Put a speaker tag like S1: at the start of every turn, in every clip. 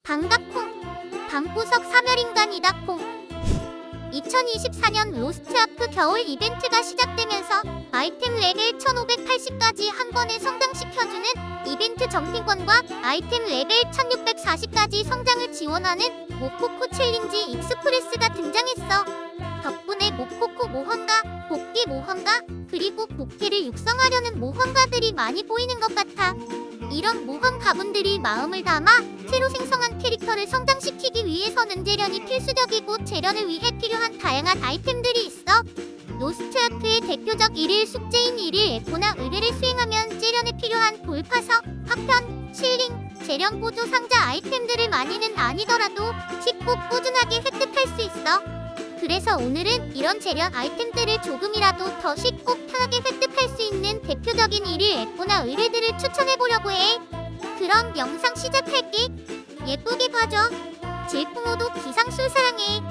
S1: 반갑콩. 방구석 사멸인간이다 콩. 2024년 로스트아크 겨울 이벤트가 시작되면서 아이템 레벨 1580까지 한 번에 성장시켜주는 이벤트 점핑권과 아이템 레벨 1640까지 성장을 지원하는 모코코 챌린지 익스프레스가 등장했어. 덕분에 모코코 모험가, 복귀 모험가, 그리고 복귀를 육성하려는 모험가들이 많이 보이는 것 같아. 이런 모험가분들이 마음을 담아 새로 생성한 캐릭터를 성장시키기 위해서는 재련이 필수적이고 재련을 위해 필요한 다양한 아이템들이 있어. 로스트아크의 대표적 일일 숙제인 일일 에코나 의뢰를 수행하면 재련에 필요한 돌파석, 파편, 실링, 재련 보조 상자 아이템들을 많이는 아니더라도 쉽고 꾸준하게 획득할 수 있어. 그래서 오늘은 이런 재련 아이템들을 조금이라도 더 쉽고 편하게 획득할 수 있는 대표적인 일일 에코나 의뢰들을 추천해보려고 해. 그럼 영상 시작할게. 예쁘게 봐줘. 질풍오도 기상술 사랑해.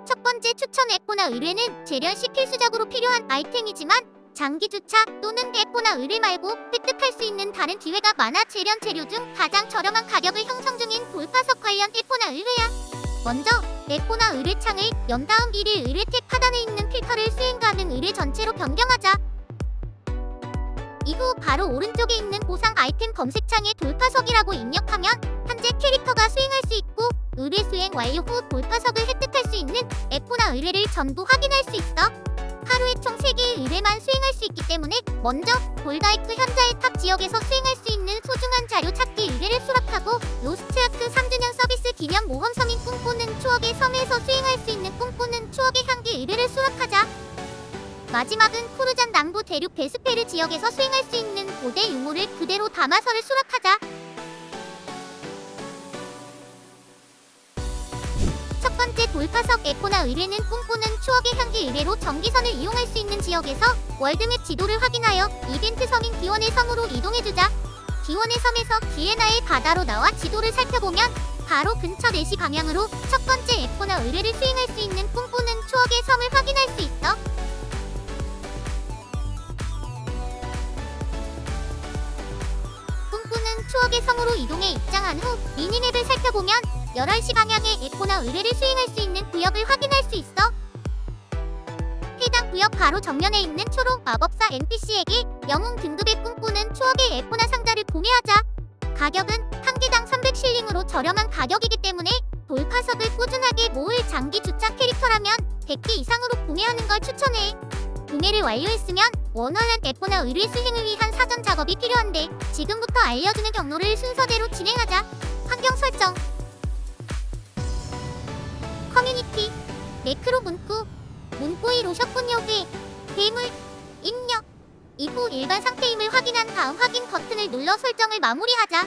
S1: 첫 번째 추천 에코나 의뢰는 재련 시 필수적으로 필요한 아이템이지만 장기 주차 또는 에코나 의뢰 말고 획득할 수 있는 다른 기회가 많아 재련 재료 중 가장 저렴한 가격을 형성 중인 돌파석 관련 에코나 의뢰야. 먼저 에코나 의뢰 창을 연 다음 일일 의뢰 탭 하단에 있는 필터를 수행 가능 의뢰 전체로 변경하자. 이후 바로 오른쪽에 있는 보상 아이템 검색창에 돌파석이라고 입력하면 현재 캐릭터가 수행할 수 있고 의뢰 수행 완료 후 돌파석을 획득할 수 있는 에코나 의뢰를 전부 확인할 수 있어. 하루에 총 3개의 의뢰만 수행할 수 있기 때문에 먼저 골다이크 현자의 탑 지역에서 수행할 수 있는 소중한 자료 찾기 의뢰를 수락하고 로스트아크 3주년 서비스 기념 모험 섬인 꿈꾸는 추억의 섬에서 수행할 수 있는 꿈꾸는 추억의 향기 의뢰를 수락하자. 마지막은 코르잔 남부 대륙 베스페르 지역에서 수행할 수 있는 고대 유물을 그대로 담아서를 수락하자. 첫 번째 돌파석 에코나 의뢰는 꿈꾸는 추억의 향기 의뢰로 전기선을 이용할 수 있는 지역에서 월드맵 지도를 확인하여 이벤트 섬인 기원의 섬으로 이동해주자. 기원의 섬에서 기에나의 바다로 나와 지도를 살펴보면 바로 근처 4시 방향으로 첫 번째 에코나 의뢰를 수행할 수 있는 꿈꾸는 추억의 섬을 확인할 수 있어. 꿈꾸는 추억의 섬으로 이동해 입장한 후 미니맵을 살펴보면 11시 방향의 에코나 의뢰를 수행할 수 있는 구역을 확인할 수 있어. 해당 구역 바로 정면에 있는 초록 마법사 NPC에게 영웅 등급의 꿈꾸는 추억의 에코나 상자를 구매하자. 가격은 한 개당 300실링으로 저렴한 가격이기 때문에 돌파석을 꾸준하게 모을 장기 주차 캐릭터라면 100개 이상으로 구매하는 걸 추천해. 구매를 완료했으면 원활한 에코나 의뢰 수행을 위한 사전 작업이 필요한데 지금부터 알려주는 경로를 순서대로 진행하자. 환경 설정, 커뮤니티, 매크로 문구, 문구의 로셔뿐 요구에 괴물, 입력. 이후 일반 상태임을 확인한 다음 확인 버튼을 눌러 설정을 마무리하자.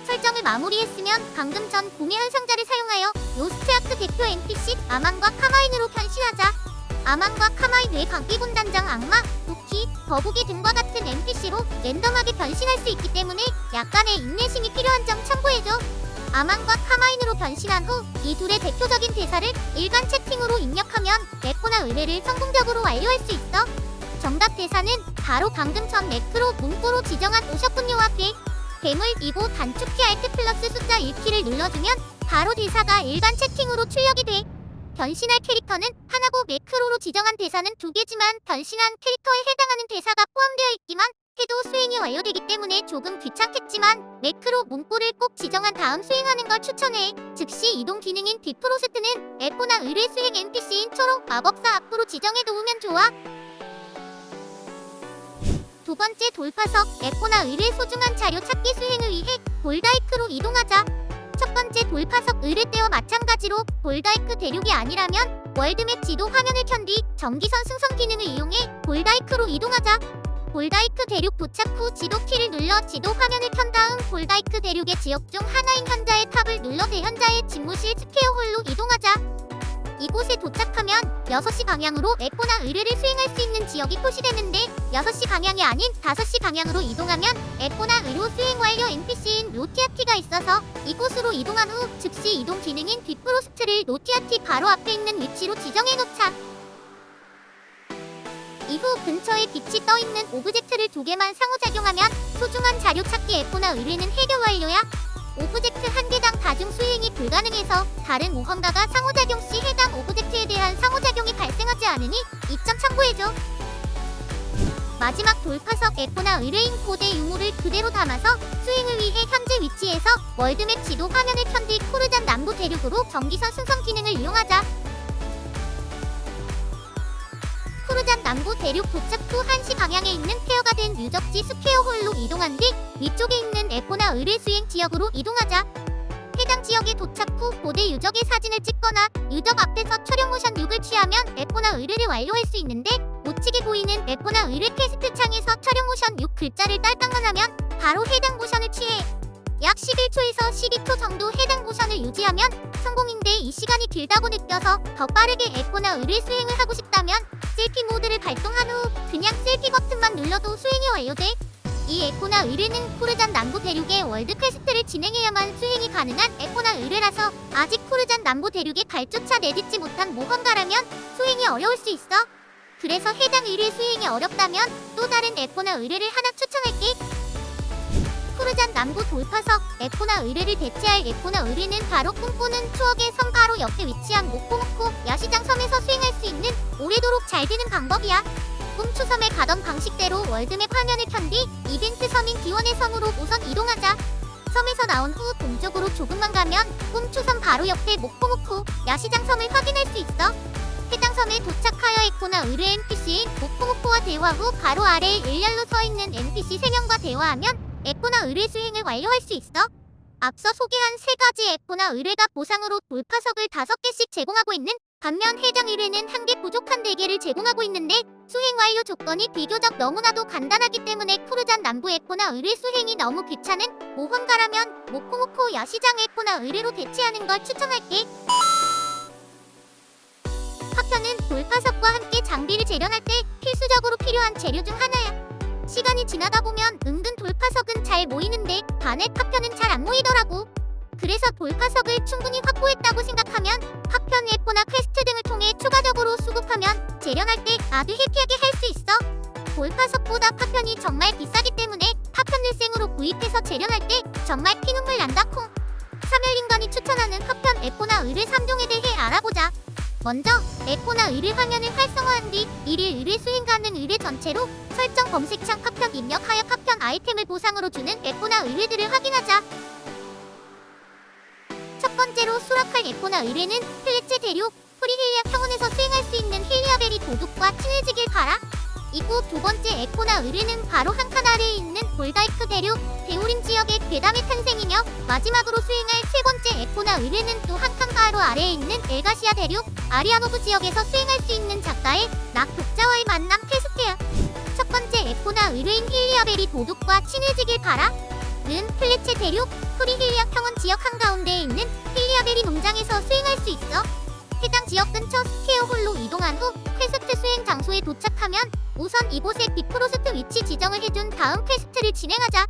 S1: 설정을 마무리했으면 방금 전 구매한 상자를 사용하여 로스트아크 대표 NPC 아만과 카마인으로 변신하자. 아만과 카마인 외 각기군단장 악마, 루키, 거북이 등과 같은 NPC로 랜덤하게 변신할 수 있기 때문에 약간의 인내심이 필요한 점 참고해줘. 아만과 카마인으로 변신한 후 이 둘의 대표적인 대사를 일간 채팅으로 입력하면 에코나 의뢰를 성공적으로 완료할 수 있어. 정답 대사는 바로 방금 전 매크로 문구로 지정한 오셔뿐요와 괴물 2고 단축키 알트 플러스 숫자 1키를 눌러주면 바로 대사가 일간 채팅으로 출력이 돼. 변신할 캐릭터는 하나고 매크로로 지정한 대사는 2개지만 변신한 캐릭터에 해당하는 대사가 포함되어 있기만 해도 수행이 완료되기 때문에 조금 귀찮겠지만 매크로 문구를 꼭 지정한 다음 수행하는 걸 추천해. 즉시 이동 기능인 비프로스트는 에코나 의뢰 수행 NPC인 초록 마법사 앞으로 지정해 놓으면 좋아. 두 번째 돌파석 에코나 의뢰 소중한 자료 찾기 수행을 위해 골다이크로 이동하자. 첫 번째 돌파석 의뢰 때와 마찬가지로 골다이크 대륙이 아니라면 월드맵 지도 화면을 켠 뒤 전기선 승선 기능을 이용해 골다이크로 이동하자. 골다이크 대륙 도착 후 지도 키를 눌러 지도 화면을 켠 다음 골다이크 대륙의 지역 중 하나인 현자의 탑을 눌러 대현자의 집무실 스퀘어홀로 이동하자. 이곳에 도착하면 6시 방향으로 에코나 의뢰를 수행할 수 있는 지역이 표시되는데 6시 방향이 아닌 5시 방향으로 이동하면 에코나 의료 수행 완료 NPC인 로티아티가 있어서 이곳으로 이동한 후 즉시 이동 기능인 비프로스트를 로티아티 바로 앞에 있는 위치로 지정해 놓자. 이후 근처에 빛이 떠있는 오브젝트를 2개만 상호작용하면 소중한 자료 찾기 에코나 의뢰는 해결 완료야. 오브젝트 1개당 다중 수행이 불가능해서 다른 모험가가 상호작용 시 해당 오브젝트에 대한 상호작용이 발생하지 않으니 이 점 참고해줘. 마지막 돌파석 에코나 의뢰인 고대 유물을 그대로 담아서 수행을 위해 현재 위치에서 월드맵 지도 화면을 켠 뒤 코르잔 남부 대륙으로 전기선 승선 기능을 이용하자. 코르잔 남부 대륙 도착 후 1시 방향에 있는 폐허가 된 유적지 스퀘어홀로 이동한 뒤 위쪽에 있는 에코나 의뢰 수행 지역으로 이동하자. 해당 지역에 도착 후 고대 유적의 사진을 찍거나 유적 앞에서 촬영 모션 6을 취하면 에코나 의뢰를 완료할 수 있는데, 우측에 보이는 에코나 의뢰 퀘스트 창에서 촬영 모션 6 글자를 딸깍만 하면 바로 해당 모션을 취해 약 11초에서 12초 정도 해당 모션을 유지하면 성공인데, 이 시간이 길다고 느껴서 더 빠르게 에코나 의뢰 수행을 하고 싶다면 셀피 모드를 발동한 후 그냥 셀피 버튼만 눌러도 수행이 완료돼. 이 에코나 의뢰는 코르잔 남부 대륙의 월드 퀘스트를 진행해야만 수행이 가능한 에코나 의뢰라서 아직 코르잔 남부 대륙에 발조차 내딛지 못한 모험가라면 수행이 어려울 수 있어. 그래서 해당 의뢰 수행이 어렵다면 또 다른 에코나 의뢰를 하나 추천할게. 코르잔 남부 돌파석 에코나 의뢰를 대체할 에코나 의뢰는 바로 꿈꾸는 추억의 섬 바로 옆에 위치한 모코모코 야시장 섬에서 수행할 수 있는 오래도록 잘 되는 방법이야. 꿈추섬에 가던 방식대로 월드맵 화면을 켠 뒤 이벤트 섬인 기원의 섬으로 우선 이동하자. 섬에서 나온 후 동쪽으로 조금만 가면 꿈추섬 바로 옆에 모코모코 야시장 섬을 확인할 수 있어. 해당 섬에 도착하여 에코나 의뢰 NPC인 모코모코와 대화 후 바로 아래에 일렬로 서있는 NPC 3명과 대화하면 에코나 의뢰 수행을 완료할 수 있어. 앞서 소개한 3가지 에코나 의뢰가 보상으로 돌파석을 5개씩 제공하고 있는 반면 해당 의뢰는 1개 부족한 4개를 제공하고 있는데, 수행 완료 조건이 비교적 너무나도 간단하기 때문에 코르잔 남부 에코나 의뢰 수행이 너무 귀찮은 모험가라면 모코모코 야시장 에코나 의뢰로 대체하는 걸 추천할게. 파편은 돌파석과 함께 장비를 재련할 때 필수적으로 필요한 재료 중 하나야. 시간이 지나다 보면 은근 돌파석은 잘 모이는데 반의 파편은 잘 안 모이더라고. 그래서 돌파석을 충분히 확보했다고 생각하면 파편 에코나 퀘스트 등을 통해 추가적으로 수급하면 재련할 때 아주 해피하게 할 수 있어. 돌파석보다 파편이 정말 비싸기 때문에 파편을 생으로 구입해서 재련할 때 정말 피눈물 난다 콩. 사멸인간이 추천하는 파편 에코나 의뢰 3종에 대해 알아보자. 먼저 에코나 의뢰 화면을 활성화한 뒤 일일 의뢰 수행 가능 의뢰 전체로 설정 검색창 파편 입력하여 파편 아이템을 보상으로 주는 에코나 의뢰들을 확인하자. 첫 번째로 수락할 에코나 의뢰는 플래체 대륙 프리힐리아 평원에서 수행할 수 있는 힐리아베리 도둑과 친해지길 바라. 이후 두 번째 에코나 의뢰는 바로 한 칸 아래에 있는 볼다이크 대륙 데오림 지역의 괴담의 탄생이며, 마지막으로 수행할 세 번째 에코나 의뢰는 또 한 칸 바로 아래에 있는 엘가시아 대륙 아리아노브 지역에서 수행할 수 있는 작가의 낙 독자와의 만남 퀘스트야. 첫 번째 에코나 의뢰인 힐리아베리 도둑과 친해지길 바라 는 플래체 대륙 프리힐리아 평원 지역 한가운데에 있는 힐리아베리 농장에서 수행할 수 있어. 해당 지역 근처 스퀘어홀로 이동한 후 퀘스트 수행 장소에 도착하면 우선 이곳의 비프로스트 위치 지정을 해준 다음 퀘스트를 진행하자.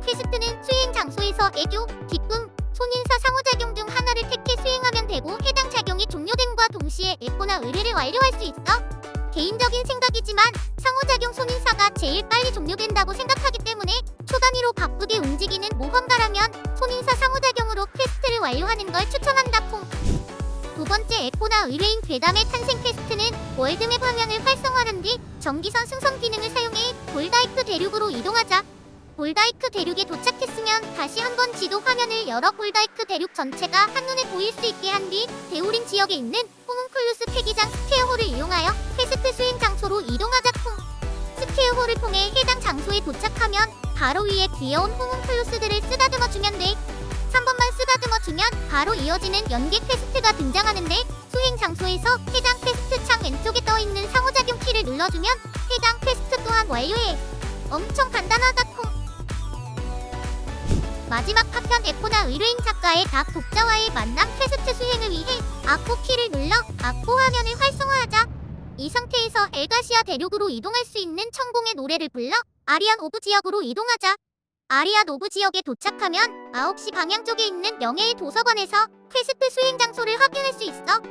S1: 퀘스트는 수행 장소에서 애교, 기쁨, 손인사 상호작용 중 하나를 택해 수행하면 되고, 해당 작용이 종료됨과 동시에 에코나 의뢰를 완료할 수 있어. 개인적인 생각이지만 상호작용 손인사가 제일 빨리 종료된다고 생각하기 때문에 초단위로 바쁘게 움직이는 모험가라면 손인사 상호작용으로 퀘스트를 완료하는 걸 추천한다 콩. 두 번째 에코나 의뢰인 괴담의 탄생 퀘스트는 월드맵 화면을 활성화한 뒤 전기선 승선 기능을 사용해 볼다이크 대륙으로 이동하자. 볼다이크 대륙에 도착했으면 다시 한번 지도 화면을 열어 볼다이크 대륙 전체가 한눈에 보일 수 있게 한 뒤 데오린 지역에 있는 호문클루스 폐기장 스퀘어홀을 이용하여 퀘스트 수행 장소로 이동하자 콩. 스퀘어홀을 통해 해당 장소에 도착하면 바로 위에 귀여운 호문클루스들을 쓰다듬어주면 돼. 3번만 쓰다듬어주면 바로 이어지는 연계 퀘스트가 등장하는데, 수행 장소에서 해당 퀘스트 창 왼쪽에 떠있는 상호작용 키를 눌러주면 해당 퀘스트 또한 완료해. 엄청 간단하다 콩. 마지막 파편 에코나 의뢰인 작가의 닭 독자와의 만남 퀘스트 수행을 위해 악보 키를 눌러 악보 화면을 활성화하자. 이 상태에서 엘가시아 대륙으로 이동할 수 있는 천공의 노래를 불러 아리안 오브 지역으로 이동하자. 아리안 오브 지역에 도착하면 9시 방향 쪽에 있는 명예의 도서관에서 퀘스트 수행 장소를 확인할 수 있어.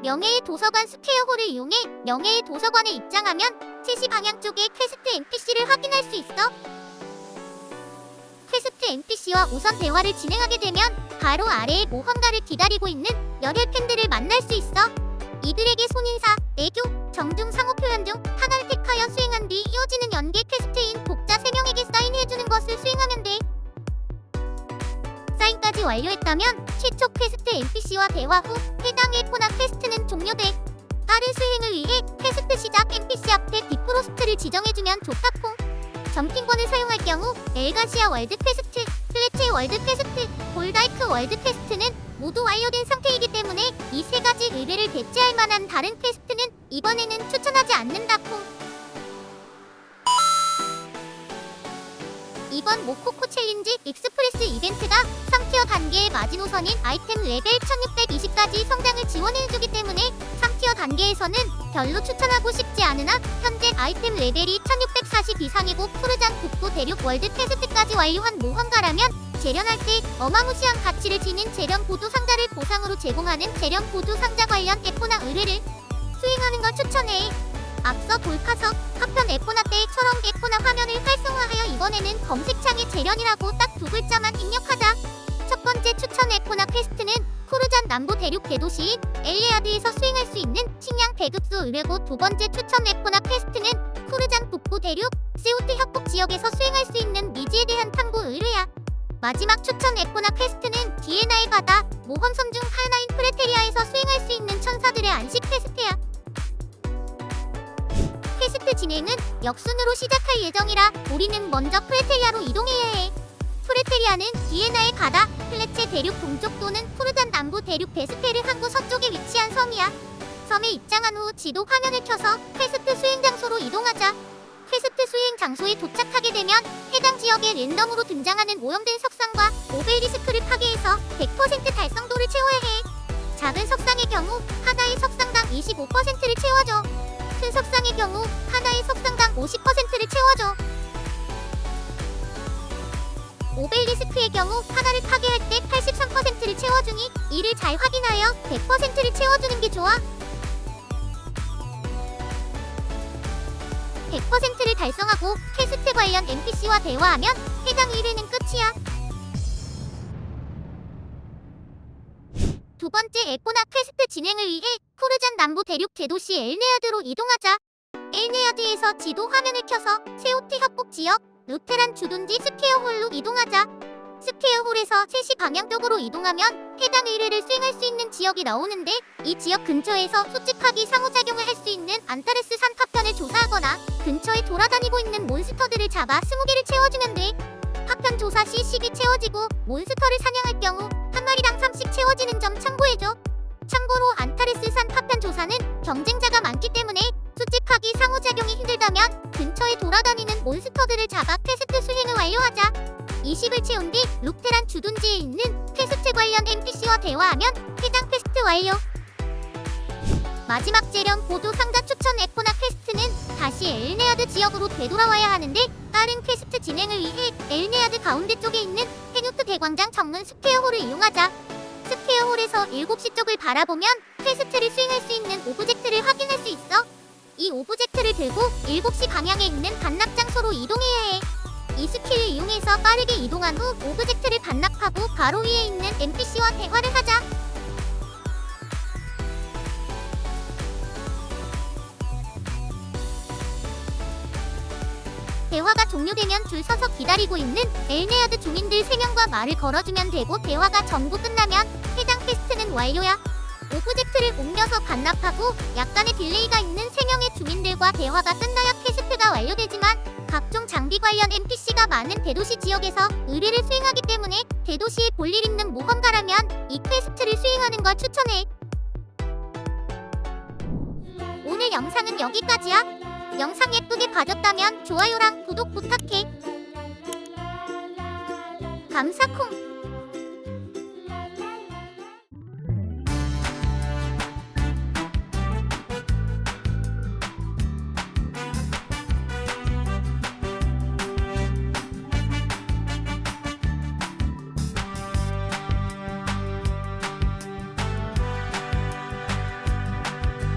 S1: 명예의 도서관 스퀘어홀을 이용해 명예의 도서관에 입장하면 3시 방향 쪽에 퀘스트 NPC를 확인할 수 있어. 퀘스트 NPC와 우선 대화를 진행하게 되면 바로 아래에 모험가를 기다리고 있는 열혈 팬들을 만날 수 있어. 이들에게 손인사, 애교, 정중 상호 표현 중 하나를 택하여 수행한 뒤 이어지는 연계 퀘스트인 독자 3명에게 사인해주는 것을 수행하면 돼. 사인까지 완료했다면 최초 퀘스트 NPC와 대화 후 해당 에코나 퀘스트는 종료돼. 빠른 수행을 위해 퀘스트 시작 NPC 앞에 디프로스트를 지정해주면 좋다콩. 점핑권을 사용할 경우 엘가시아 월드 퀘스트, 플래체 월드 퀘스트, 골다이크 월드 퀘스트는 모두 완료된 상태이기 때문에 이 3가지 의뢰를 대체할 만한 다른 퀘스트는 이번에는 추천하지 않는다콩. 이번 모코코 챌린지 익스프레스 이벤트가 3티어 단계의 마지노선인 아이템 레벨 1620까지 성장을 지원해주기 때문에 3티어 단계에서는 별로 추천하고 싶지 않으나 현재 아이템 레벨이 1640 이상이고 푸르잔 북부 대륙 월드 퀘스트까지 완료한 모험가라면 재련할 때 어마무시한 가치를 지닌 재련 보두 상자를 보상으로 제공하는 재련 보두 상자 관련 에코나 의뢰를 수행하는 걸 추천해. 앞서 돌파석, 하편 에코나 때처럼 에코나 화면을 활성화하여 이번에는 검색창에 재련이라고 딱 2글자만 입력하자. 첫 번째 추천 에코나 퀘스트는 푸르잔 남부 대륙 대도시인 엘레아드에서 수행할 수 있는 식량 배급소 의뢰고, 두 번째 추천 에코나 퀘스트는 푸르잔 북부 대륙 세우트 협곡 지역에서 수행할 수 있는 미지에 대한 탐구 의뢰야. 마지막 추천 에코나 퀘스트는 디에나의 바다, 모험섬 중 하나인 프레테리아에서 수행할 수 있는 천사들의 안식 퀘스트야. 퀘스트 진행은 역순으로 시작할 예정이라 우리는 먼저 프레테리아로 이동해야 해. 프레테리아는 디에나의 가다, 플레체 대륙 동쪽 또는 푸르잔 남부 대륙 베스페르 항구 서쪽에 위치한 섬이야. 섬에 입장한 후 지도 화면을 켜서 퀘스트 수행 장소로 이동하자. 퀘스트 수행 장소에 도착하게 되면 해당 지역에 랜덤으로 등장하는 오염된 석상과 오벨리스크를 파괴해서 100% 달성도를 채워야 해. 작은 석상의 경우 하나의 석상당 25%를 채워줘. 큰 석상의 경우 하나의 석상당 50%를 채워줘. 오벨리스크의 경우 하나를 파괴할 때 83%를 채워주니 이를 잘 확인하여 100%를 채워주는 게 좋아. 100%를 달성하고 퀘스트 관련 NPC와 대화하면 해당 의뢰는 끝이야. 두 번째 에코나 퀘스트 진행을 위해 푸르잔 남부 대륙 대도시 엘네아드로 이동하자. 엘네아드에서 지도 화면을 켜서 세우트 협곡 지역 루테란 주둔지 스퀘어홀로 이동하자. 스퀘어홀에서 3시 방향쪽으로 이동하면 해당 의뢰를 수행할 수 있는 지역이 나오는데, 이 지역 근처에서 수집하기 상호작용을 할 수 있는 안타레스 산 파편을 조사하거나 근처에 돌아다니고 있는 몬스터들을 잡아 20개를 채워주면 돼. 파편 조사 시 10이 채워지고 몬스터를 사냥할 경우 한 마리당 3씩 채워지는 점 참고해줘. 참고로 안타레스 산 파편 조사는 경쟁자가 많기 때문에 수집하기 상호작용이 힘들다면 근처에 돌아다니는 몬스터들을 잡아 퀘스트 수행을 완료하자. 20을 채운 뒤 루테란 주둔지에 있는 퀘스트 관련 NPC와 대화하면 해당 퀘스트 완료. 마지막 재련 보두 상자 추천 에코나 퀘스트는 다시 엘네아드 지역으로 되돌아와야 하는데, 다른 퀘스트 진행을 위해 엘네아드 가운데 쪽에 있는 헤누트 대광장 정문 스퀘어홀을 이용하자. 스퀘어홀에서 7시 쪽을 바라보면 퀘스트를 수행할 수 있는 오브젝트를 확인할 수 있어. 이 오브젝트를 들고 7시 방향에 있는 반납 장소로 이동해야 해. 이 스킬을 이용해서 빠르게 이동한 후 오브젝트를 반납하고 바로 위에 있는 NPC와 대화를 하자. 대화가 종료되면 줄 서서 기다리고 있는 엘네아드 주민들 3명과 말을 걸어주면 되고, 대화가 전부 끝나면 해당 퀘스트는 완료야. 오브젝트를 옮겨서 반납하고 약간의 딜레이가 있는 3명의 주민들과 대화가 끝나야 퀘스트가 완료되지만, 각종 장비 관련 NPC가 많은 대도시 지역에서 의뢰를 수행하기 때문에 대도시에 볼일 있는 모험가라면 이 퀘스트를 수행하는 걸 추천해. 오늘 영상은 여기까지야. 영상 예쁘게 봐줬다면 좋아요랑 구독 부탁해. 감사콩.